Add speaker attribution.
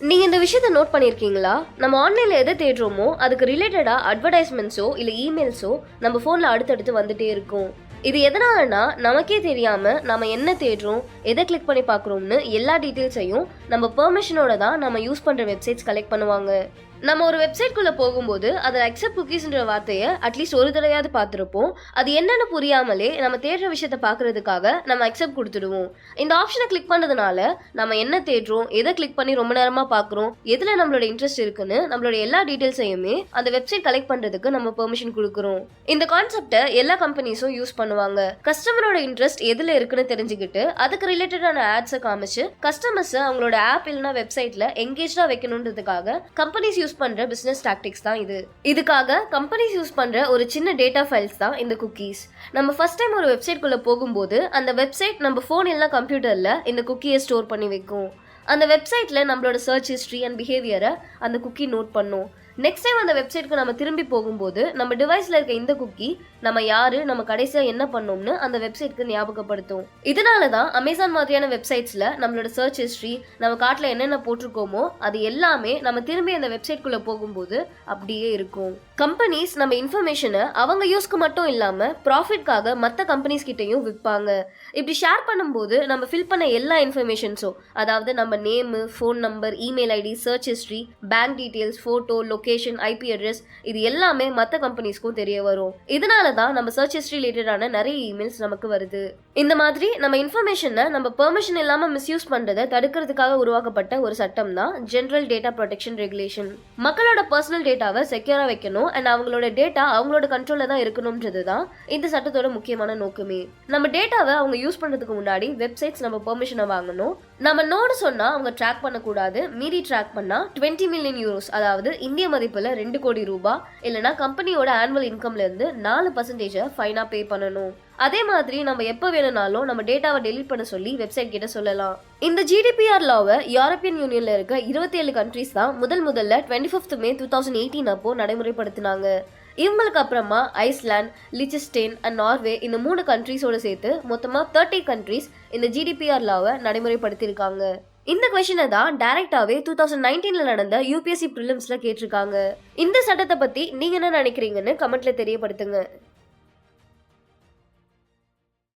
Speaker 1: நீங்க இந்த விஷயத்த நோட் பண்ணியிருக்கீங்களா? நம்ம ஆன்லைன்ல எதை தேடுறோமோ அதுக்கு ரிலேட்டடா அட்வர்டைஸ்மெண்ட்ஸோ இல்ல இமெயில்ஸோ நம்ம ஃபோன்ல அடுத்தடுத்து வந்துட்டே இருக்கும். இது எதனாலனா நமக்கே தெரியாம நம்ம என்ன தேடுறோம், எதை கிளிக் பண்ணி பார்க்குறோம்னு எல்லா டீட்டெயில்ஸையும் நம்ம பெர்மிஷனோட தான் நம்ம யூஸ் பண்ற வெப்சைட்ஸ் கலெக்ட் பண்ணுவாங்க. நம்ம ஒரு வெப்சைட்குள்ள போகும்போது அதில் அக்செப்ட் குக்கீஸ்ன்ற வார்த்தையை அட்லீஸ்ட் ஒரு தடவையாவது பார்த்துருப்போம். அது என்னன்னு புரியாமலே நம்ம தேடுற விஷயத்த பார்க்கறதுக்காக நம்ம அக்செப்ட் கொடுத்துடுவோம். இந்த ஆப்ஷனை கிளிக் பண்ணதுனால நம்ம என்ன தேடுறோம், எதை கிளிக் பண்ணி ரொம்ப நேரமா பார்க்குறோம், எதில் நம்மளோட இன்ட்ரெஸ்ட் இருக்குன்னு நம்மளோட எல்லா டீட்டெயில்ஸையுமே அந்த வெப்சைட் கலெக்ட் பண்ணுறதுக்கு நம்ம பெர்மிஷன் கொடுக்குறோம். இந்த கான்செப்டை எல்லா கம்பெனிஸும் யூஸ் பண்ணுவாங்க. கஸ்டமரோட இன்ட்ரெஸ்ட் எதில் இருக்குன்னு தெரிஞ்சுக்கிட்டு அதுக்கு ரிலேட்டடான ஆட்ஸை காமிச்சு கஸ்டமர்ஸை அவங்களோட ஆப் இல்லைனா வெப்சைட்ல எங்கேஜா வைக்கணுன்றதுக்காக கம்பெனிஸ் யூஸ் பண்ற பிசினஸ் டாக்டிக்ஸ் தான் இது. இதுக்காக கம்பெனிஸ் யூஸ் பண்ற ஒரு சின்ன டேட்டா ஃபைல்ஸ் தான் இந்த குக்கீஸ். நம்ம ஃபர்ஸ்ட் டைம் ஒரு வெப்சைட் குள்ள போகும்போது அந்த வெப்சைட் நம்ம போன் இல்ல கம்ப்யூட்டர்ல இந்த குக்கியை ஸ்டோர் பண்ணி வைக்கும். அந்த வெப்சைட்ல நம்மளோட சர்ச் ஹிஸ்டரி அண்ட் பிஹேவியரை அந்த குக்கி நோட் பண்ணும். நெக்ஸ்ட் டைம் அந்த வெப்சைட்க்கு நம்ம திரும்பி போகும்போது நம்ம டிவைஸ்ல இருக்க இந்த குக்கி நம்ம யாரு, நம்ம கடைசியா என்ன பண்ணோம்னு அந்த வெப்சைட்க்கு ஞாபகப்படுத்தும். இதனால தான் அமேசான் மாதிரியான வெப்சைட்ஸ்ல நம்மளோட சர்ச் ஹிஸ்டரி, நம்ம கார்ட்ல என்னென்ன போட்டிருக்கோமோ அது எல்லாமே நம்ம திரும்பி அந்த வெப்சைட்குள்ள போகும்போது அப்படியே இருக்கும். கம்பெனிஸ் நம்ம இன்ஃபர்மேஷனை அவங்க யூஸ்க்கு மட்டும் இல்லாம ப்ராஃபிட்காக மற்ற கம்பெனிஸ் கிட்டையும் விற்பாங்க. இப்படி ஷேர் பண்ணும்போது நம்ம ஃபில் பண்ண எல்லா இன்ஃபர்மேஷன்ஸும், அதாவது நம்ம name, phone number, email ID, search history, bank details, photo, location, IP address, இது எல்லாமே மற்ற கம்பெனிஸ்க்கும் தெரிய வரும். இதனால தான் நம்ம சர்ச் ஹிஸ்டரி ரிலேட்டடான நிறைய இமெயில்ஸ் நமக்கு வருது. இந்த மாதிரி நம்ம இன்ஃபர்மேஷனை நம்ம பெர்மிஷன் இல்லாம மிஸ்யூஸ் பண்றதை தடுக்கிறதுக்காக உருவாக்கப்பட்ட ஒரு சட்டம் தான் ஜெனரல் டேட்டா ப்ரொடெக்ஷன் ரெகுலேஷன். மக்களோட பர்சனல் டேட்டாவை செக்யூரா வைக்கணும் அண்ட் அவங்களோட டேட்டா அவங்களோட கண்ட்ரோல்ல தான் இருக்கணும்ன்றது தான் இந்த சட்டத்தோட முக்கியமான நோக்கமே. நம்ம டேட்டாவை அவங்க யூஸ் பண்றதுக்கு முன்னாடி வெப்சைட்ஸ் நம்ம பெர்மிஷனை வாங்கணும். நம்ம நோடு சொன்னா அவங்க ட்ராக் பண்ணக்கூடாது. மீறி ட்ராக் பண்ணா 20 மில்லியன் யூரோஸ், அதாவது இந்திய மதிப்புல 2 கோடி ரூபாய் இல்லைன்னா கம்பெனியோட ஆனுவல் இன்கம்ல இருந்து 4% ஃபைனா பே பண்ணணும். அதே மாதிரி நம்ம எப்போ வேணும்னாலும் நம்ம டேட்டாவை டெலீட் பண்ண சொல்லி வெப்சைட் கிட்ட சொல்லலாம். இந்த GDPR லாவை யூரோப்பியன் யூனியன்ல இருக்க 27 கண்ட்ரீஸ் தான் முதல்ல 25 மே 2018 அப்போ நடைமுறைப்படுத்தினாங்க. இவங்களுக்கு அப்புறமா ஐஸ்லாந்து, லிச்சன்ஸ்டைன் அண்ட் நார்வே, இந்த 3 கண்ட்ரீஸோட சேர்த்து மொத்தமா 30 கண்ட்ரீஸ் இந்த GDPR லாவை நடைமுறைப்படுத்தியிருக்காங்க. இந்த கொஸ்டினை தான் டைரக்டாவே 2019 நடந்த UPSC ப்ரிலிம்ஸ்ல கேட்டிருக்காங்க. இந்த சட்டத்தை பத்தி நீங்க என்ன நினைக்கிறீங்கன்னு கமெண்ட்ல தெரியப்படுத்துங்க.